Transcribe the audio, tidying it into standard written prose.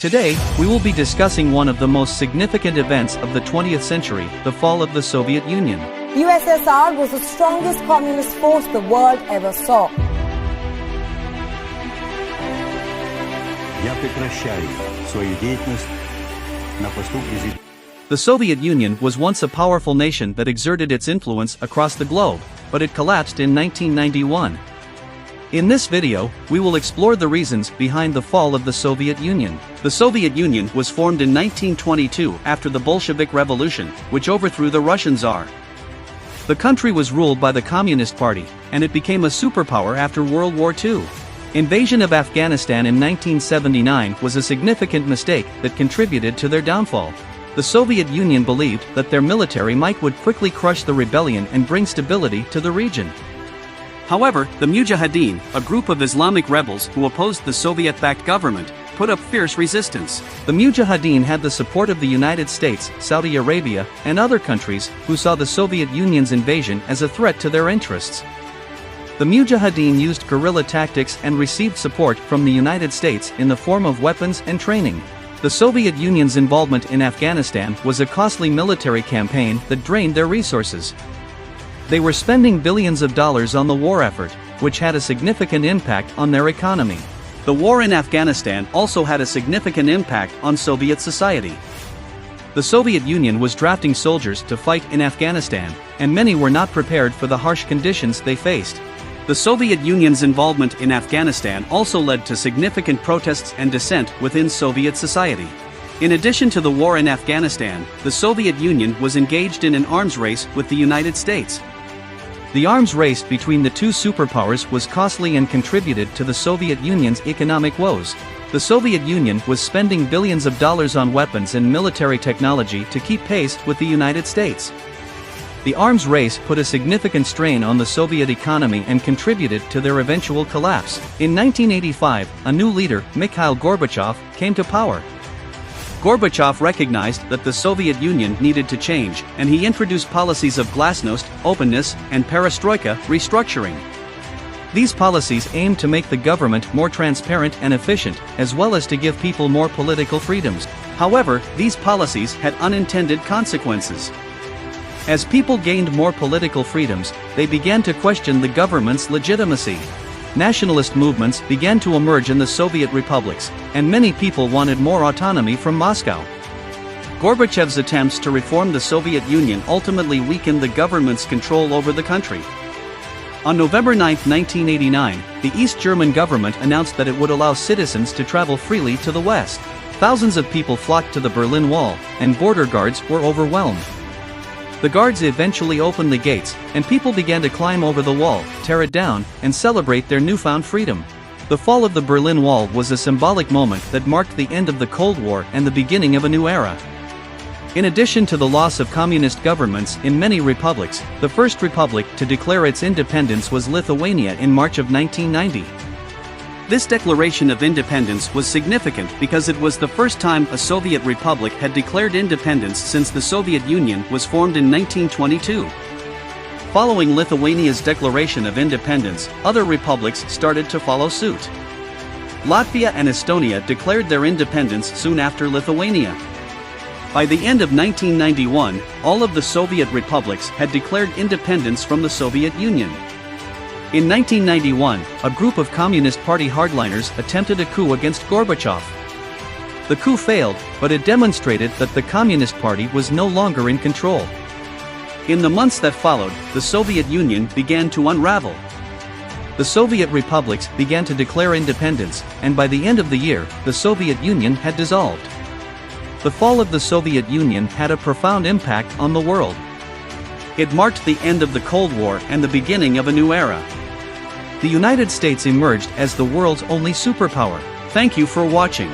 Today, we will be discussing one of the most significant events of the 20th century, the fall of the Soviet Union. USSR was the strongest communist force the world ever saw. Я прекращаю свою деятельность на посту президента. The Soviet Union was once a powerful nation that exerted its influence across the globe, but it collapsed in 1991. In this video, we will explore the reasons behind the fall of the Soviet Union. The Soviet Union was formed in 1922 after the Bolshevik Revolution, which overthrew the Russian Tsar. The country was ruled by the Communist Party, and it became a superpower after World War II. Invasion of Afghanistan in 1979 was a significant mistake that contributed to their downfall. The Soviet Union believed that their military might would quickly crush the rebellion and bring stability to the region. However, the Mujahideen, a group of Islamic rebels who opposed the Soviet-backed government, put up fierce resistance. The Mujahideen had the support of the United States, Saudi Arabia, and other countries who saw the Soviet Union's invasion as a threat to their interests. The Mujahideen used guerrilla tactics and received support from the United States in the form of weapons and training. The Soviet Union's involvement in Afghanistan was a costly military campaign that drained their resources. They were spending billions of dollars on the war effort, which had a significant impact on their economy. The war in Afghanistan also had a significant impact on Soviet society. The Soviet Union was drafting soldiers to fight in Afghanistan, and many were not prepared for the harsh conditions they faced. The Soviet Union's involvement in Afghanistan also led to significant protests and dissent within Soviet society. In addition to the war in Afghanistan, the Soviet Union was engaged in an arms race with the United States. The arms race between the two superpowers was costly and contributed to the Soviet Union's economic woes. The Soviet Union was spending billions of dollars on weapons and military technology to keep pace with the United States. The arms race put a significant strain on the Soviet economy and contributed to their eventual collapse. In 1985, a new leader, Mikhail Gorbachev, came to power. Gorbachev recognized that the Soviet Union needed to change, and he introduced policies of glasnost, openness, and perestroika, restructuring. These policies aimed to make the government more transparent and efficient, as well as to give people more political freedoms. However, these policies had unintended consequences. As people gained more political freedoms, they began to question the government's legitimacy. Nationalist movements began to emerge in the Soviet republics, and many people wanted more autonomy from Moscow. Gorbachev's attempts to reform the Soviet Union ultimately weakened the government's control over the country. On November 9, 1989, the East German government announced that it would allow citizens to travel freely to the West. Thousands of people flocked to the Berlin Wall, and border guards were overwhelmed. The guards eventually opened the gates, and people began to climb over the wall, tear it down, and celebrate their newfound freedom. The fall of the Berlin Wall was a symbolic moment that marked the end of the Cold War and the beginning of a new era. In addition to the loss of communist governments in many republics, the first republic to declare its independence was Lithuania in March of 1990. This declaration of independence was significant because it was the first time a Soviet republic had declared independence since the Soviet Union was formed in 1922. Following Lithuania's declaration of independence, other republics started to follow suit. Latvia and Estonia declared their independence soon after Lithuania. By the end of 1991, all of the Soviet republics had declared independence from the Soviet Union. In 1991, a group of Communist Party hardliners attempted a coup against Gorbachev. The coup failed, but it demonstrated that the Communist Party was no longer in control. In the months that followed, the Soviet Union began to unravel. The Soviet republics began to declare independence, and by the end of the year, the Soviet Union had dissolved. The fall of the Soviet Union had a profound impact on the world. It marked the end of the Cold War and the beginning of a new era. The United States emerged as the world's only superpower. Thank you for watching.